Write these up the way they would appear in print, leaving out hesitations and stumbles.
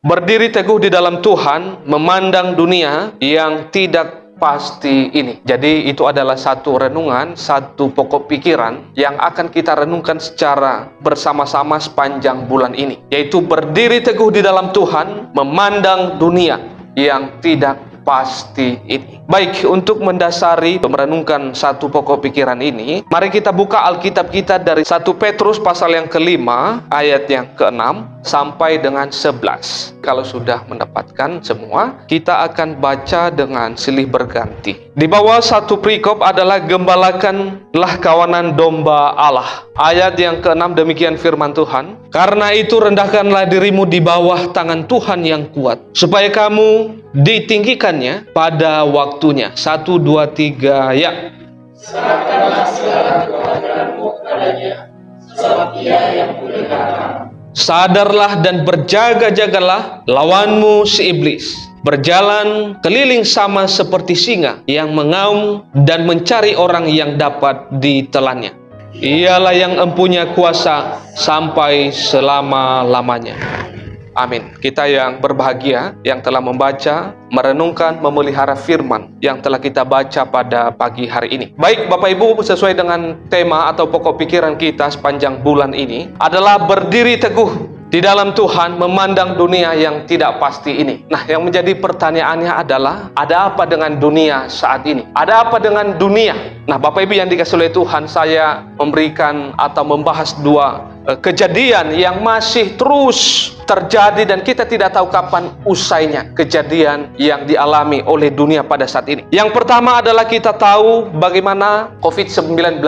Berdiri teguh di dalam Tuhan, memandang dunia yang tidak pasti ini. Jadi itu adalah satu renungan, satu pokok pikiran yang akan kita renungkan secara bersama-sama sepanjang bulan ini. Yaitu berdiri teguh di dalam Tuhan, memandang dunia yang tidak pasti ini. Baik, untuk mendasari merenungkan satu pokok pikiran ini, mari kita buka Alkitab kita dari 1 Petrus pasal yang ke-5 ayat yang ke-6 sampai dengan 11. Kalau sudah mendapatkan semua, kita akan baca dengan silih berganti. Di bawah satu perikop adalah gembalakanlah kawanan domba Allah. Ayat yang ke-6 demikian firman Tuhan. Karena itu rendahkanlah dirimu di bawah tangan Tuhan yang kuat, supaya kamu ditinggikannya pada waktunya. 1, 2, 3, ya. Serahkanlah segala kewajibanmu kepadanya, sebab Ia yang memerdekakan. Sadarlah dan berjaga-jagalah lawanmu si iblis. Berjalan keliling sama seperti singa yang mengaum dan mencari orang yang dapat ditelannya. Ialah yang empunya kuasa sampai selama-lamanya. Amin. Kita yang berbahagia yang telah membaca, merenungkan, memelihara firman yang telah kita baca pada pagi hari ini. Baik Bapak Ibu, sesuai dengan tema atau pokok pikiran kita sepanjang bulan ini adalah berdiri teguh di dalam Tuhan, memandang dunia yang tidak pasti ini. Nah, yang menjadi pertanyaannya adalah, ada apa dengan dunia saat ini? Ada apa dengan dunia? Nah, Bapak Ibu yang dikasihi oleh Tuhan, saya memberikan atau membahas dua kejadian yang masih terus terjadi dan kita tidak tahu kapan usainya. Kejadian yang dialami oleh dunia pada saat ini. Yang pertama adalah kita tahu bagaimana COVID-19.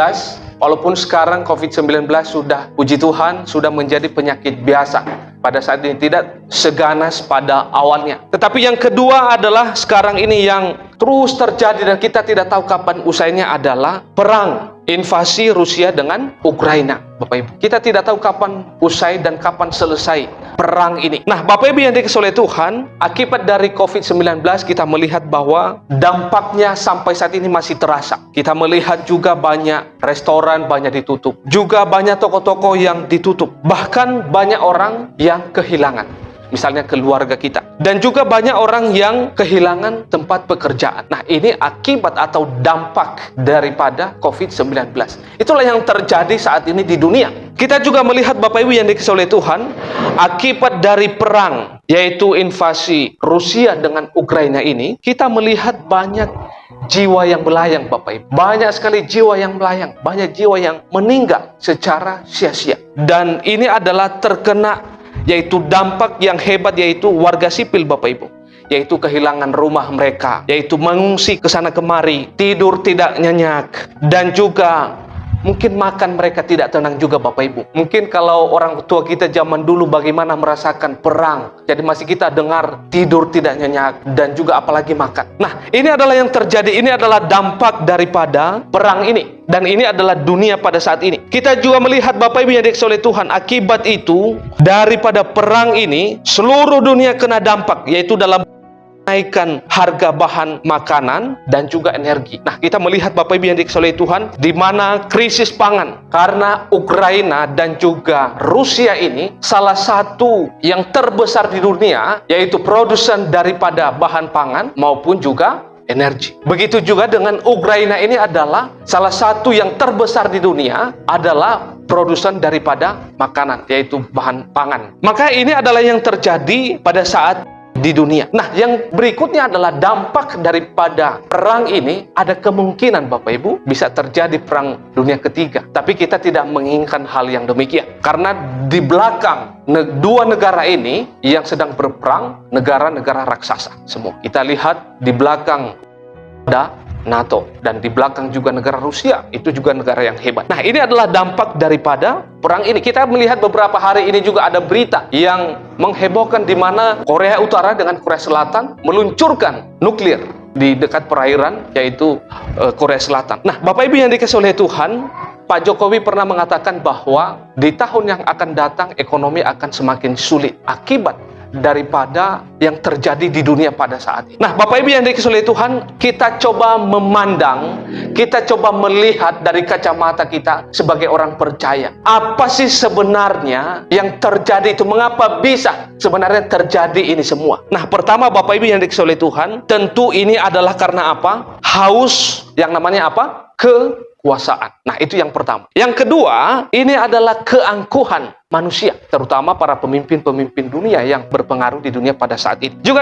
Walaupun sekarang COVID-19 sudah, puji Tuhan, sudah menjadi penyakit biasa. Pada saat ini tidak seganas pada awalnya. Tetapi yang kedua adalah sekarang ini yang terus terjadi dan kita tidak tahu kapan usainya adalah perang. Invasi Rusia dengan Ukraina, Bapak Ibu. Kita tidak tahu kapan usai dan kapan selesai perang ini. Nah, Bapak Ibu yang dikasihi oleh Tuhan, akibat dari COVID-19 kita melihat bahwa dampaknya sampai saat ini masih terasa. Kita melihat juga banyak restoran banyak ditutup. Juga banyak toko-toko yang ditutup. Bahkan banyak orang yang kehilangan. Misalnya keluarga kita. Dan juga banyak orang yang kehilangan tempat pekerjaan. Nah, ini akibat atau dampak daripada COVID-19. Itulah yang terjadi saat ini di dunia. Kita juga melihat Bapak Ibu yang dikasihi oleh Tuhan, akibat dari perang, yaitu invasi Rusia dengan Ukraina ini, kita melihat banyak jiwa yang melayang, Bapak Ibu. Banyak sekali jiwa yang melayang, banyak jiwa yang meninggal secara sia-sia. Dan ini adalah terkena yaitu dampak yang hebat, yaitu warga sipil, Bapak Ibu, yaitu kehilangan rumah mereka, yaitu mengungsi ke sana kemari, tidur tidak nyenyak, dan juga mungkin makan mereka tidak tenang juga, Bapak Ibu. Mungkin kalau orang tua kita zaman dulu bagaimana merasakan perang, jadi masih kita dengar tidur tidak nyenyak dan juga apalagi makan. Nah, ini adalah yang terjadi, ini adalah dampak daripada perang ini. Dan ini adalah dunia pada saat ini. Kita juga melihat Bapak Ibu yang dikasihi oleh Tuhan, akibat itu daripada perang ini seluruh dunia kena dampak, yaitu dalam naikkan harga bahan makanan dan juga energi. Nah, kita melihat Bapak Ibu yang dikasihi oleh Tuhan, di mana krisis pangan karena Ukraina dan juga Rusia ini salah satu yang terbesar di dunia, yaitu produsen daripada bahan pangan maupun juga energi. Begitu juga dengan Ukraina ini adalah salah satu yang terbesar di dunia, adalah produsen daripada makanan, yaitu bahan pangan. Maka ini adalah yang terjadi pada saat di dunia. Nah, yang berikutnya adalah dampak daripada perang ini. Ada kemungkinan Bapak Ibu bisa terjadi perang dunia ketiga. Tapi kita tidak menginginkan hal yang demikian. Karena di belakang dua negara ini yang sedang berperang, negara-negara raksasa semua. Kita lihat di belakang ada NATO, dan di belakang juga negara Rusia, itu juga negara yang hebat. Nah, ini adalah dampak daripada perang ini. Kita melihat beberapa hari ini juga ada berita yang menghebohkan, di mana Korea Utara dengan Korea Selatan meluncurkan nuklir di dekat perairan, yaitu Korea Selatan. Nah, Bapak Ibu yang dikasihi oleh Tuhan, Pak Jokowi pernah mengatakan bahwa di tahun yang akan datang ekonomi akan semakin sulit akibat daripada yang terjadi di dunia pada saat ini. Nah, Bapak Ibu yang dikasihi oleh Tuhan, kita coba memandang, kita coba melihat dari kacamata kita sebagai orang percaya. Apa sih sebenarnya yang terjadi itu? Mengapa bisa sebenarnya terjadi ini semua? Nah, pertama Bapak Ibu yang dikasihi oleh Tuhan, tentu ini adalah karena apa? Haus yang namanya apa? Kekuasaan. Nah, itu yang pertama. Yang kedua, ini adalah keangkuhan manusia, terutama para pemimpin-pemimpin dunia yang berpengaruh di dunia pada saat ini. Juga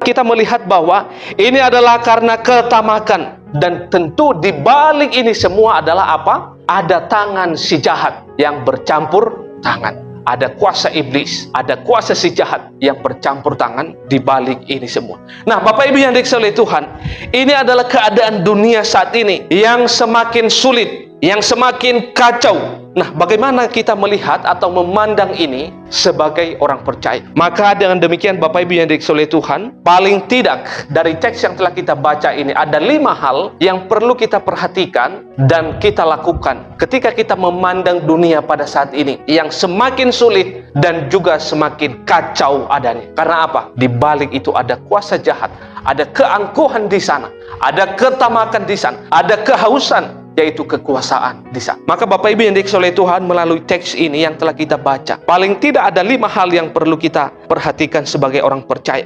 kita melihat bahwa ini adalah karena ketamakan, dan tentu di balik ini semua adalah apa? Ada tangan si jahat yang bercampur tangan. Ada kuasa iblis, ada kuasa si jahat yang bercampur tangan di balik ini semua. Nah, Bapak Ibu yang dikasihi oleh Tuhan, ini adalah keadaan dunia saat ini yang semakin sulit, yang semakin kacau. Nah, bagaimana kita melihat atau memandang ini sebagai orang percaya? Maka dengan demikian Bapak Ibu yang dikasihi oleh Tuhan, paling tidak dari teks yang telah kita baca ini ada 5 hal yang perlu kita perhatikan dan kita lakukan ketika kita memandang dunia pada saat ini yang semakin sulit dan juga semakin kacau adanya. Karena apa? Di balik itu ada kuasa jahat, ada keangkuhan di sana, ada ketamakan di sana, ada kehausan, yaitu kekuasaan di sana. Maka Bapak Ibu yang dikasihi oleh Tuhan, melalui teks ini yang telah kita baca, paling tidak ada 5 hal yang perlu kita perhatikan sebagai orang percaya.